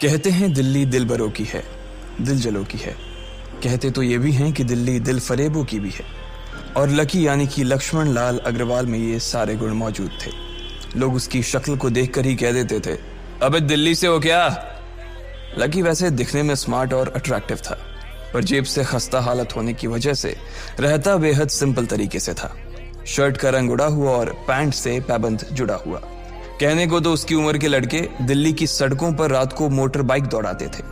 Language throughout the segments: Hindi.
कहते हैं दिल्ली दिल बरों की है, दिल जलों की है। कहते तो ये भी हैं कि दिल्ली दिल फरेबों की भी है। और लकी यानी कि लक्ष्मण लाल अग्रवाल में ये सारे गुण मौजूद थे। लोग उसकी शक्ल को देखकर ही कह देते थे, अबे दिल्ली से हो क्या? लकी वैसे दिखने में स्मार्ट और अट्रैक्टिव था, पर जेब से खस्ता हालत होने की वजह से रहता बेहद सिंपल तरीके से था। शर्ट का रंग उड़ा हुआ और पैंट से पैबंद जुड़ा हुआ। कहने को तो उसकी उम्र के लड़के दिल्ली की सड़कों पर रात को मोटर बाइक दौड़ाते थे,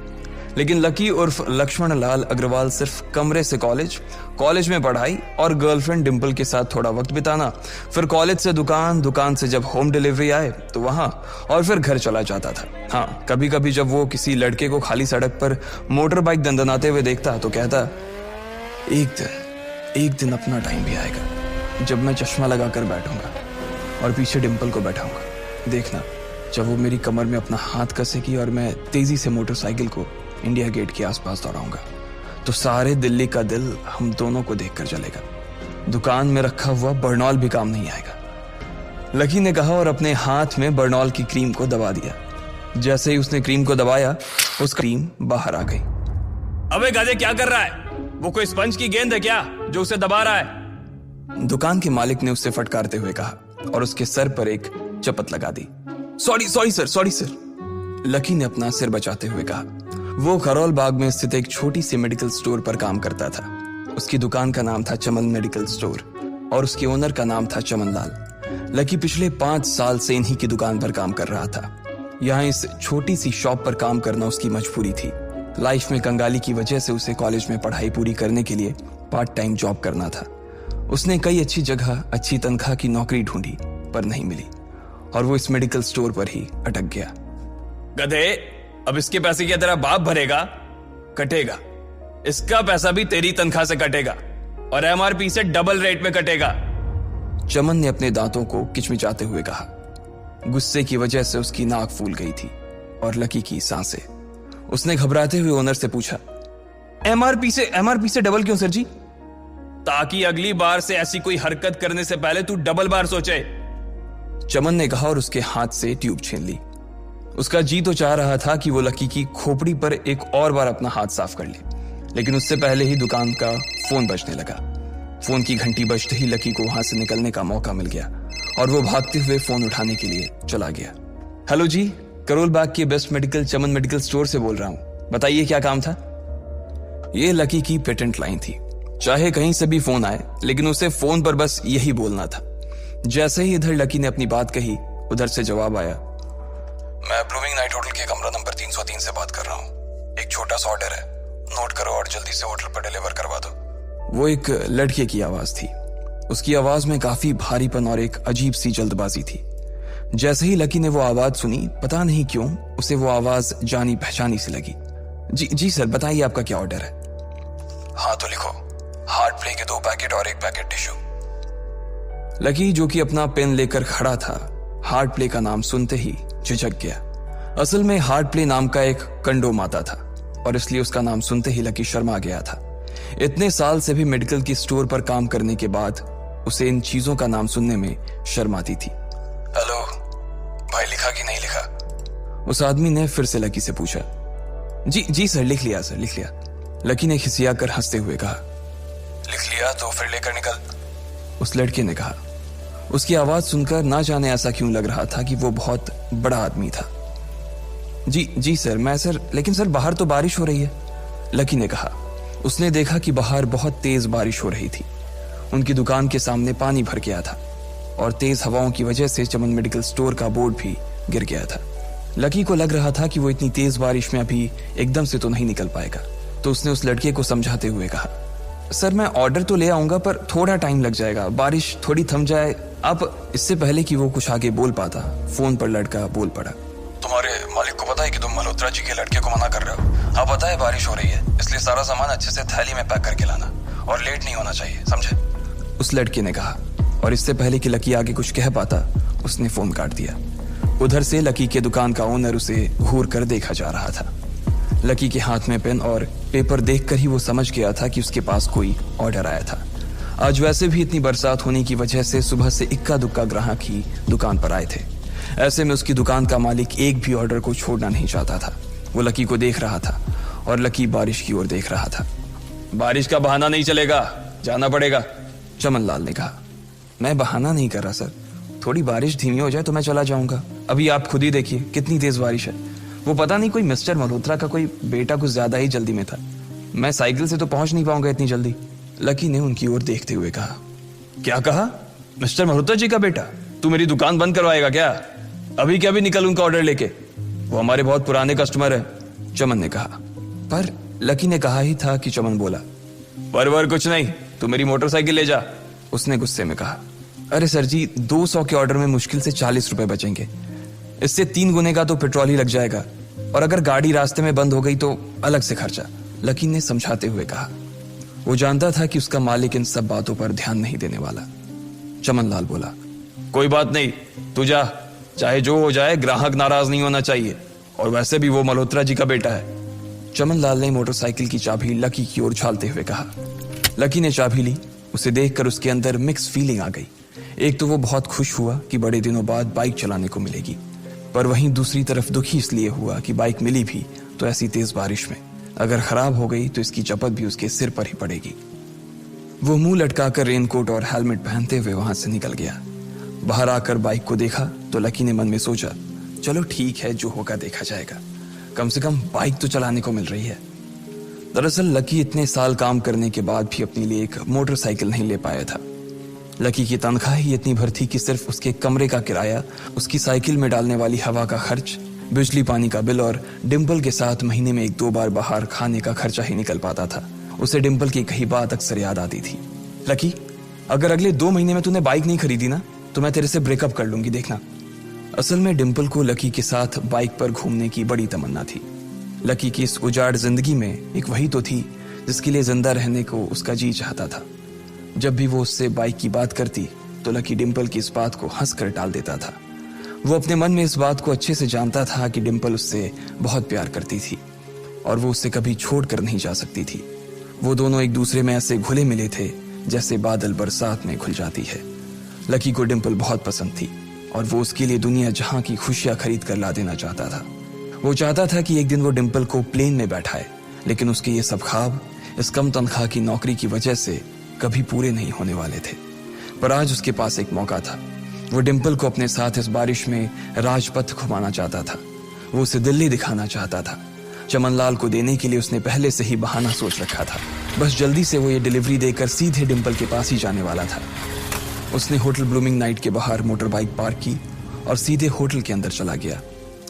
लेकिन लकी उर्फ लक्ष्मण लाल अग्रवाल सिर्फ कमरे से कॉलेज में पढ़ाई और गर्लफ्रेंड डिंपल के साथ थोड़ा वक्त बिताना, फिर कॉलेज से दुकान से जब होम डिलीवरी आए तो वहां, और फिर घर चला जाता था। हाँ, कभी कभी जब वो किसी लड़के को खाली सड़क पर मोटर बाइक दंदनाते हुए देखता तो कहता, एक दिन अपना टाइम भी आएगा जब मैं चश्मा लगाकर बैठूंगा और पीछे डिंपल को बैठाऊंगा। देखना, जब वो मेरी कमर में अपना हाथ कसेगी और मैं तेजी से मोटरसाइकिल को इंडिया गेट के आसपास दौड़ाऊंगा, तो सारे दिल्ली का दिल हम दोनों को देखकर जलेगा। दुकान में रखा हुआ बर्नॉल भी काम नहीं आएगा। लकी ने कहा और अपने हाथ में बर्नॉल की क्रीम को दबा दिया। जैसे ही उसने क्रीम को दबाया, उसका क्रीम बाहर आ गई। अबे गधे, क्या कर रहा है? वो कोई स्पंज की गेंद है क्या जो उसे दबा रहा है? दुकान के मालिक ने उससे फटकारते हुए कहा और उसके सर पर एक चपत लगा दी। Sorry sir. लकी ने अपना सिर बचाते हुए कहा। वो खरोल बाग में स्थित एक छोटी सी मेडिकल स्टोर पर काम करता था। उसकी दुकान का नाम था चमन मेडिकल स्टोर और उसके ओनर का नाम था चमन लाल। लकी पिछले 5 साल से इन्हीं की दुकान पर काम कर रहा था। यहाँ इस छोटी सी शॉप पर काम करना उसकी मजबूरी थी। लाइफ में कंगाली की वजह से उसे कॉलेज में पढ़ाई पूरी करने के लिए पार्ट टाइम जॉब करना था। उसने कई अच्छी जगह अच्छी तनख्वाह की नौकरी ढूंढी पर नहीं मिली और वो इस मेडिकल स्टोर पर ही अटक गया। गधे, अब इसके पैसे क्या तेरा बाप भरेगा? कटेगा। इसका पैसा भी तेरी तनख्वाह से कटेगा और एमआरपी से डबल रेट में कटेगा। चमन ने अपने दांतों को किचमिचाते हुए कहा। गुस्से की वजह से उसकी नाक फूल गई थी और लकी की सांसें। उसने घबराते हुए ओनर से पूछा, एमआरपी से डबल क्यों सर जी? ताकि अगली बार से ऐसी कोई हरकत करने से पहले तू डबल बार सोचे। चमन ने कहा और उसके हाथ से ट्यूब छीन ली। उसका जी तो चाह रहा था कि वो लकी की खोपड़ी पर एक और बार अपना हाथ साफ कर ले, लेकिन उससे पहले ही दुकान का फोन बजने लगा। फोन की घंटी बजते ही लकी को वहां से निकलने का मौका मिल गया और वो भागते हुए फोन उठाने के लिए चला गया। हेलो जी, करोल बाग के बेस्ट मेडिकल चमन मेडिकल स्टोर से बोल रहा हूं, बताइए क्या काम था? ये लकी की पेटेंट लाइन थी। चाहे कहीं से भी फोन आए, लेकिन उसे फोन पर बस यही बोलना था। जैसे ही इधर लकी ने अपनी बात कही, उधर से जवाब आया, मैं ब्लूमिंग नाइट होटल के कमरा नंबर 303 से बात कर रहा हूँ। एक छोटा सा ऑर्डर है, नोट करो और जल्दी से होटल पर डिलीवर करवा दो। वो एक लड़के की आवाज थी। उसकी आवाज में काफी भारीपन और एक अजीब सी जल्दबाजी थी। जैसे ही लकी ने वो आवाज सुनी, पता नहीं क्यों उसे वो आवाज जानी पहचानी सी लगी। जी सर, बताइए आपका क्या ऑर्डर है? हाँ तो लिखो, हार्ट प्ले के 2 पैकेट और 1 पैकेट टिश्यू। लकी, जो कि अपना पेन लेकर खड़ा था, हार्ट प्ले का नाम सुनते ही झिझक गया। असल में हार्ट प्ले नाम का एक कंडोम आता था और इसलिए उसका नाम सुनते ही लकी शर्मा गया था। इतने साल से भी मेडिकल की स्टोर पर काम करने के बाद उसे इन चीजों का नाम सुनने में शर्म आती थी। हेलो भाई, लिखा कि नहीं लिखा? उस आदमी ने फिर से लकी से पूछा। जी सर, लिख लिया सर, लिख लिया। लकी ने खिसिया कर हंसते हुए कहा। लिख लिया तो फिर लेकर निकल, उस लड़के ने कहा। उसकी आवाज सुनकर ना जाने ऐसा क्यों लग रहा था कि वो बहुत बड़ा आदमी था। जी सर, मैं सर, लेकिन सर बाहर तो बारिश हो रही है, लकी ने कहा। उसने देखा कि बाहर बहुत तेज बारिश हो रही थी। उनकी दुकान के सामने पानी भर गया था और तेज हवाओं की वजह से चमन मेडिकल स्टोर का बोर्ड भी गिर गया था। लकी को लग रहा था कि वो इतनी तेज बारिश में अभी एकदम से तो नहीं निकल पाएगा, तो उसने उस लड़के को समझाते हुए कहा, सर मैं ऑर्डर तो ले आऊंगा पर थोड़ा टाइम लग जाएगा, बारिश थोड़ी थम जाए। अब इससे पहले कि वो कुछ आगे बोल पाता, फोन पर लड़का बोल पड़ा। तुम्हारे मालिक को पता है कि तुम मल्होत्रा जी के लड़के को मना कर रहे हो? हाँ पता है, बारिश हो रही है, इसलिए सारा सामान अच्छे से थैली में पैक करके लाना और लेट नहीं होना चाहिए, समझे? उस लड़के ने कहा और इससे पहले कि लकी आगे कुछ कह पाता, उसने फोन काट दिया। उधर से लकी के दुकान का ओनर उसे घूर कर देखा जा रहा था। लकी के हाथ में पेन और पेपर देखकर ही वो समझ गया था कि उसके पास कोई ऑर्डर आया था। आज वैसे भी इतनी बरसात होने की वजह से सुबह से इक्का दुक्का ग्राहक ही दुकान पर आए थे। ऐसे में उसकी दुकान का मालिक एक भी ऑर्डर को छोड़ना नहीं चाहता था। वो लकी को देख रहा था और लकी बारिश की ओर देख रहा था। बारिश का बहाना नहीं चलेगा, जाना पड़ेगा, चमन लाल ने कहा। मैं बहाना नहीं कर रहा सर, थोड़ी बारिश धीमी हो जाए तो मैं चला जाऊंगा। अभी आप खुद ही देखिए कितनी तेज बारिश है। वो पता नहीं कोई मिस्टर मल्होत्रा का कोई बेटा कुछ ज्यादा ही जल्दी में था। मैं साइकिल से तो पहुंच नहीं पाऊंगा इतनी जल्दी। लकी ने उनकी ओर देखते हुए कहा। क्या कहा? मिस्टर मल्होत्रा जी का बेटा? तू मेरी दुकान बंद करवाएगा क्या? अभी क्या भी निकल उनका ऑर्डर लेके, वो हमारे बहुत पुराने कस्टमर है, चमन ने कहा। पर लकी ने कहा ही था कि चमन बोला। पर कुछ नहीं, तू मेरी मोटरसाइकिल ले जा, उसने गुस्से में कहा। अरे सर जी, 200 के ऑर्डर में मुश्किल से 40 रुपए बचेंगे, इससे 3 गुने का तो पेट्रोल ही लग जाएगा, और अगर गाड़ी रास्ते में बंद हो गई तो अलग से खर्चा, लकी ने समझाते हुए कहा। वो जानता था कि उसका मालिक इन सब बातों पर ध्यान नहीं देने वाला। चमन लाल बोला। कोई बात नहीं, तू जा, चाहे जो हो जाए ग्राहक नाराज नहीं होना चाहिए, और वैसे भी वो मल्होत्रा जी का बेटा है। चमन लाल ने मोटरसाइकिल की चाबी लकी की ओर उछालते हुए कहा। लकी ने चाबी ली। उसे देखकर उसके अंदर मिक्स फीलिंग आ गई। एक तो वो बहुत खुश हुआ कि बड़े दिनों बाद बाइक चलाने को मिलेगी, पर वहीं दूसरी तरफ दुखी इसलिए हुआ कि बाइक मिली भी तो ऐसी तेज बारिश में, अगर खराब हो गई तो इसकी चपत भी उसके सिर पर ही पड़ेगी। वो मुंह लटकाकर रेनकोट और हेलमेट पहनते हुए वहां से निकल गया। बाहर आकर बाइक को देखा तो लकी ने मन में सोचा, चलो ठीक है, जो होगा देखा जाएगा, कम से कम बाइक तो चलाने को मिल रही है। दरअसल लकी इतने साल काम करने के बाद भी अपने लिए एक मोटरसाइकिल नहीं ले पाया था। लकी की तनख्वाह ही इतनी भर थी कि सिर्फ उसके कमरे का किराया, उसकी साइकिल में डालने वाली हवा का खर्च, बिजली पानी का बिल और डिम्पल के साथ महीने में 1-2 बार बाहर खाने का खर्चा ही निकल पाता था। उसे डिम्पल की कही बात अक्सर याद आती थी। लकी, अगर अगले 2 महीने में तूने बाइक नहीं खरीदी ना तो मैं तेरे से ब्रेकअप कर लूंगी, देखना। असल में डिम्पल को लकी के साथ बाइक पर घूमने की बड़ी तमन्ना थी। लकी की इस उजाड़ जिंदगी में एक वही तो थी जिसके लिए जिंदा रहने को उसका जी चाहता था। जब भी वो उससे बाइक की बात करती तो लकी डिम्पल की इस बात को हंसकर टाल देता था। वो अपने मन में इस बात को अच्छे से जानता था कि डिम्पल उससे बहुत प्यार करती थी और वो उससे कभी छोड़कर नहीं जा सकती थी। वो दोनों एक दूसरे में ऐसे घुले मिले थे जैसे बादल बरसात में घुल जाती है। लकी को डिम्पल बहुत पसंद थी और वो उसके लिए दुनिया जहां की खुशियां खरीद कर ला देना चाहता था। वो चाहता था कि एक दिन वो डिम्पल को प्लेन में बैठाए, लेकिन उसके ये सब ख्वाब इस कम तनख्वाह की नौकरी की वजह से कभी पूरे नहीं होने वाले थे। पर आज उसके पास एक मौका था। वो डिम्पल को अपने साथ इस बारिश में राजपथ घुमाना चाहता था। वो उसे दिल्ली दिखाना चाहता था। चमन लाल को देने के लिए उसने पहले से ही बहाना सोच रखा था। बस जल्दी से वो ये डिलीवरी देकर सीधे डिम्पल के पास ही जाने वाला था। उसने होटल ब्लूमिंग नाइट के बाहर मोटर बाइक पार्क की और सीधे होटल के अंदर चला गया।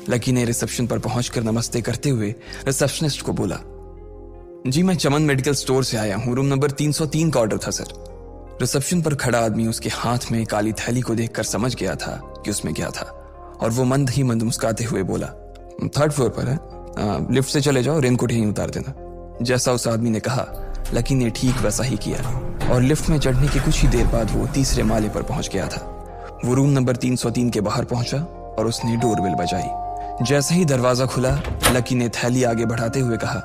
लकी ने रिसेप्शन पर पहुंचकर नमस्ते करते हुए रिसेप्शनिस्ट को बोला, जी मैं चमन मेडिकल स्टोर से आया हूं, रूम नंबर 303 का ऑर्डर था सर। रिसेप्शन पर खड़ा आदमी उसके हाथ में काली थैली को देखकर समझ गया था कि उसमें क्या था और वो मंद ही मंद मुस्कुराते हुए बोला, 3rd फ्लोर पर है, लिफ्ट से चले जाओ, रेनकोट यहीं उतार देना। जैसा उस आदमी ने कहा लकी ने ठीक वैसा ही किया और लिफ्ट में चढ़ने के कुछ ही देर बाद वो 3रे माले पर पहुंच गया था। वो रूम नंबर 303 के बाहर पहुंचा और उसने डोरबेल बजाई। जैसे ही दरवाजा खुला लकी ने थैली आगे बढ़ाते हुए कहा,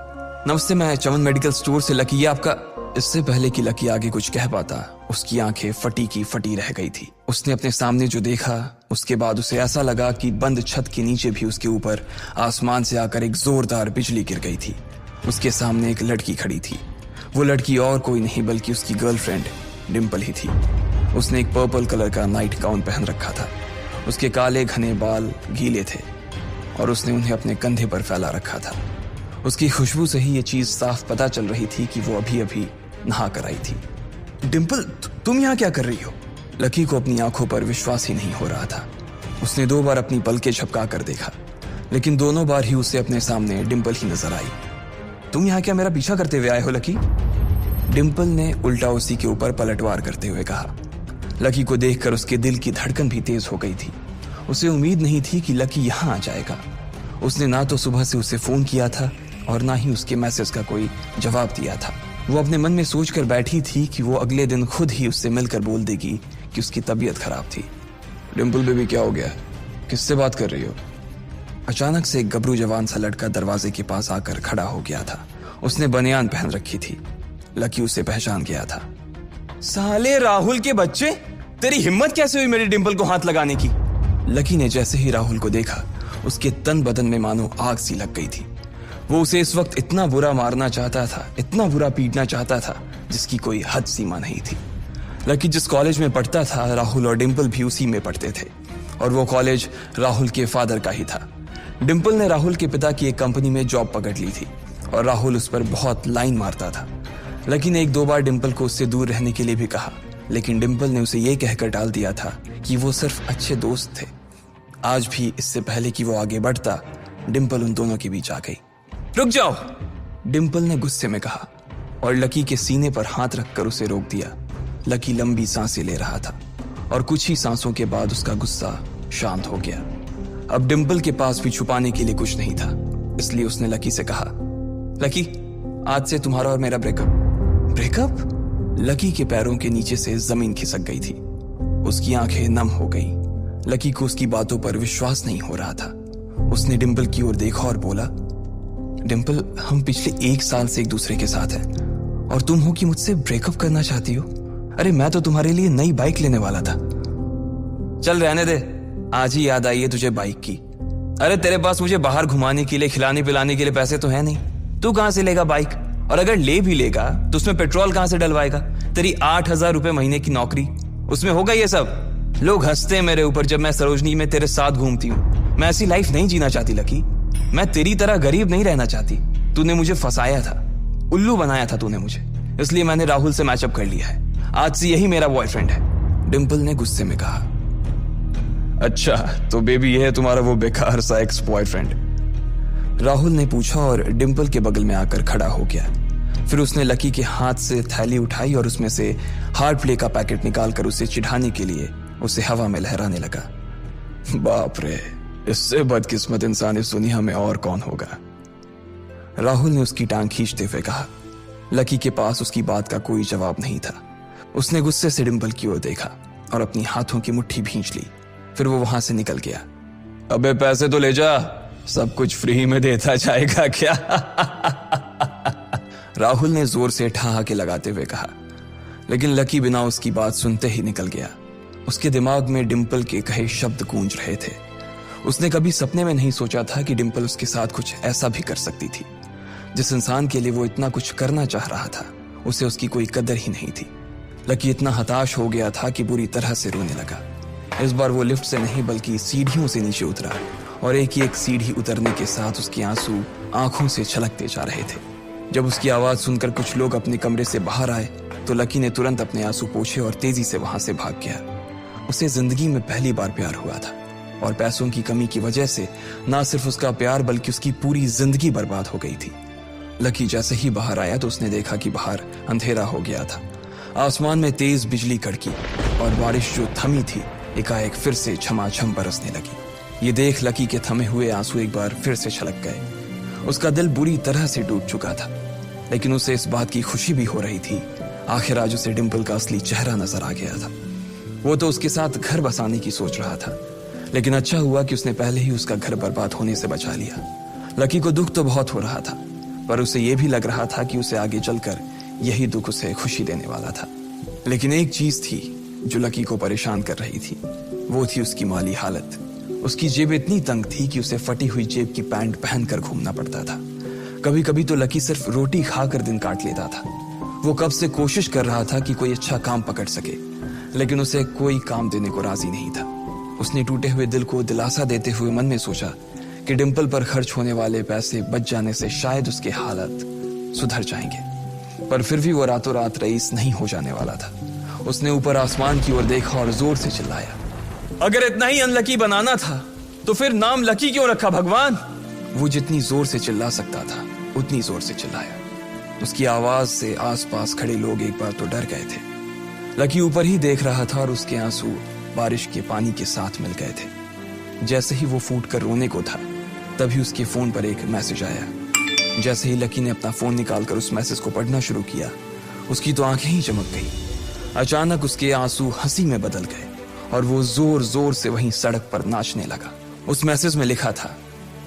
नमस्ते, मैं चमन मेडिकल स्टोर से लकी, ये आपका। इससे पहले कि लकी आगे कुछ कह पाता उसकी आंखें फटी की फटी रह गई थी। उसने अपने सामने जो देखा उसके बाद उसे ऐसा लगा कि बंद छत के नीचे भी उसके ऊपर आसमान से आकर एक जोरदार बिजली गिर गई थी। उसके सामने एक लड़की खड़ी थी। वो लड़की और कोई नहीं बल्कि उसकी गर्लफ्रेंड डिम्पल ही थी। उसने एक पर्पल कलर का नाइट गाउन पहन रखा था। उसके काले घने बाल गीले थे और उसने उन्हें अपने कंधे पर फैला रखा था। उसकी खुशबू से ही ये चीज साफ पता चल रही थी कि वो अभी अभी नहा कर आई थी। डिम्पल, तुम यहाँ क्या कर रही हो? लकी को अपनी आंखों पर विश्वास ही नहीं हो रहा था। उसने 2 बार अपनी पलकें झपका कर देखा, लेकिन दोनों बार ही उसे अपने सामने डिम्पल ही नजर आई। तुम यहाँ क्या मेरा पीछा करते हुए आए हो लकी? डिम्पल ने उल्टा उसी के ऊपर पलटवार करते हुए कहा। लकी को देखकर उसके दिल की धड़कन भी तेज हो गई थी। उसे उम्मीद नहीं थी कि लकी यहाँ आ जाएगा। उसने ना तो सुबह से उसे फोन किया था और ना ही उसके मैसेज का कोई जवाब दिया था। वो अपने मन में सोचकर बैठी थी कि वो अगले दिन खुद ही उससे मिलकर बोल देगी कि उसकी तबीयत खराब थी। डिम्पल बेबी, क्या हो गया? किससे बात कर रही हो? अचानक से एक गबरू जवान सा लड़का दरवाजे के पास आकर खड़ा हो गया था। उसने बनियान पहन रखी थी। लकी उसे पहचान गया था। साले राहुल के बच्चे, तेरी हिम्मत कैसे हुई मेरी डिम्पल को हाथ लगाने की? लकी ने जैसे ही राहुल को देखा उसके तन बदन में मानो आग सी लग गई थी। वो उसे इस वक्त इतना बुरा मारना चाहता था, इतना बुरा पीटना चाहता था जिसकी कोई हद सीमा नहीं थी। लकी जिस कॉलेज में पढ़ता था, राहुल और डिंपल भी उसी में पढ़ते थे और वो कॉलेज राहुल के फादर का ही था। डिंपल ने राहुल के पिता की एक कंपनी में जॉब पकड़ ली थी और राहुल उस पर बहुत लाइन मारता था। लकी ने 1-2 बार डिंपल को उससे दूर रहने के लिए भी कहा, लेकिन डिंपल ने उसे ये कहकर टाल दिया था कि वो सिर्फ अच्छे दोस्त थे। आज भी इससे पहले कि वो आगे बढ़ता, डिंपल उन दोनों के बीच आ गई। रुक जाओ, डिंपल ने गुस्से में कहा और लकी के सीने पर हाथ रखकर उसे रोक दिया। लकी लंबी सांसें ले रहा था और कुछ ही सांसों के बाद उसका गुस्सा शांत हो गया। अब डिंपल के पास भी छुपाने के लिए कुछ नहीं था, इसलिए उसने लकी से कहा, लकी, आज से तुम्हारा और मेरा ब्रेकअप। ब्रेकअप? लकी के पैरों के नीचे से जमीन खिसक गई थी। उसकी आंखें नम हो गई। लकी को उसकी बातों पर विश्वास नहीं हो रहा था। उसने डिंपल की ओर देखा और बोला, डिंपल, हम पिछले 1 साल से एक दूसरे के साथ हैं और तुम हो कि मुझसे ब्रेकअप करना चाहती हो? अरे मैं तो तुम्हारे लिए नई बाइक लेने वाला था। चल रहने दे, आज ही याद आई है तुझे बाइक की। अरे तेरे पास मुझे बाहर घुमाने के लिए, खिलाने पिलाने के लिए पैसे तो है नहीं। तू कहां से लेगा बाइक? और अगर ले भी लेगा तो उसमें पेट्रोल कहां से डलवाएगा? तेरी 8,000 रुपए महीने की नौकरी, उसमें होगा ये सब? लोग हंसते हैं मेरे ऊपर जब मैं सरोजनी में तेरे साथ घूमती हूँ। मैं ऐसी लाइफ नहीं जीना चाहती लकी। मैं तेरी तरह गरीब नहीं रहना चाहती। तूने मुझे फंसाया था, उल्लू बनाया था तूने मुझे, इसलिए मैंने राहुल से मैचअप कर लिया है। आज से यही मेरा बॉयफ्रेंड है। डिंपल ने गुस्से में कहा। अच्छा, तो बेबी ये है तुम्हारा वो बेकार सा एक्स बॉयफ्रेंड? राहुल ने पूछा और डिंपल के बगल में आकर खड़ा हो गया। फिर उसने लकी के हाथ से थैली उठाई और उसमें से हार्ड प्ले का पैकेट निकालकर उसे चिढ़ाने के लिए उसे हवा में लहराने लगा। बाप रे, इससे बदकिस्मत इंसान इस दुनिया में और कौन होगा? राहुल ने उसकी टांग खींचते हुए कहा। लकी के पास उसकी बात का कोई जवाब नहीं था। उसने गुस्से से डिंपल की ओर देखा और अपनी हाथों की मुट्ठी भींच ली। फिर वो वहां से निकल गया। अबे पैसे तो ले जा, सब कुछ फ्री में देता जाएगा क्या? राहुल ने जोर से ठहाके लगाते हुए कहा, लेकिन लकी बिना उसकी बात सुनते ही निकल गया। उसके दिमाग में डिंपल के कहे शब्द गूंज रहे थे। उसने कभी सपने में नहीं सोचा था कि डिंपल उसके साथ कुछ ऐसा भी कर सकती थी। जिस इंसान के लिए वो इतना कुछ करना चाह रहा था, उसे उसकी कोई कदर ही नहीं थी। लकी इतना हताश हो गया था कि बुरी तरह से रोने लगा। इस बार वो लिफ्ट से नहीं बल्कि सीढ़ियों से नीचे उतरा और एक सीढ़ी उतरने के साथ उसके आंसू आंखों से छलकते जा रहे थे। जब उसकी आवाज सुनकर कुछ लोग अपने कमरे से बाहर आए तो लकी ने तुरंत अपने आंसू पोंछे और तेजी से वहां से भाग गया। उसे जिंदगी में पहली बार प्यार हुआ था और पैसों की कमी की वजह से ना सिर्फ उसका प्यार बल्कि उसकी पूरी जिंदगी बर्बाद हो गई थी। लकी जैसे ही बाहर आया तो उसने देखा कि बाहर अंधेरा हो गया था। आसमान में तेज बिजली कड़की और बारिश जो थमी थी एकाएक फिर से झमाझम बरसने लगी। ये देख लकी के थमे हुए आंसू एक बार फिर से छलक गए। उसका दिल बुरी तरह से टूट चुका था, लेकिन उसे इस बात की खुशी भी हो रही थी। आखिर आज उसे डिंपल का असली चेहरा नजर आ गया था। वो तो उसके साथ घर बसाने की सोच रहा था, लेकिन अच्छा हुआ कि उसने पहले ही उसका घर बर्बाद होने से बचा लिया। लकी को दुख तो बहुत हो रहा था, पर उसे यह भी लग रहा था कि उसे आगे चलकर यही दुख उसे खुशी देने वाला था। लेकिन एक चीज थी जो लकी को परेशान कर रही थी, वो थी उसकी माली हालत। उसकी जेब इतनी तंग थी कि उसे फटी हुई जेब की पैंट पहनकर घूमना पड़ता था। कभी कभी तो लकी सिर्फ रोटी खाकर दिन काट लेता था। वो कब से कोशिश कर रहा था कि कोई अच्छा काम पकड़ सके, लेकिन उसे कोई काम देने को राजी नहीं था। उसने टूटे हुए दिल को दिलासा देते हुए मन में सोचा कि डिंपल पर खर्च होने वाले पैसे बच जाने से शायद उसके हालत सुधर जाएंगे, पर फिर भी वो रातों रात रईस नहीं हो जाने वाला था। उसने ऊपर आसमान की ओर देखा और जोर से चिल्लाया, अगर इतना ही अनलकी बनाना था तो फिर नाम लकी क्यों रखा भगवान? वो जितनी जोर से चिल्ला सकता था उतनी जोर से चिल्लाया। उसकी आवाज से आसपास खड़े लोग एक बार तो डर गए थे। लकी ऊपर ही देख रहा था और उसके आंसू बारिश के पानी के साथ मिल गए थे। जैसे ही वो फूट कर रोने को था, तभी उसके फोन पर एक मैसेज आया। जैसे ही लकी ने अपना फोन निकालकर उस मैसेज को पढ़ना शुरू किया, उसकी तो आंखें ही चमक गई। अचानक उसके आंसू हंसी में बदल गए और वो जोर जोर से वहीं सड़क पर नाचने लगा। उस मैसेज में लिखा था,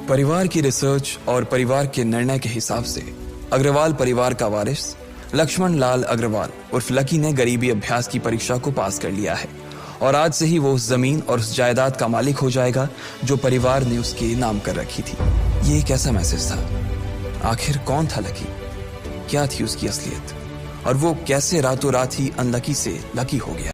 परिवार की रिसर्च और परिवार के निर्णय के हिसाब से अग्रवाल परिवार का वारिस लक्ष्मण लाल अग्रवाल उर्फ लकी ने गरीबी अभ्यास की परीक्षा को पास कर लिया है और आज से ही वो उस जमीन और उस जायदाद का मालिक हो जाएगा जो परिवार ने उसके नाम कर रखी थी। ये एक ऐसा मैसेज था आखिर कौन था लकी? क्या थी उसकी असलियत? और वो कैसे रातों रात ही अनलकी से लकी हो गया?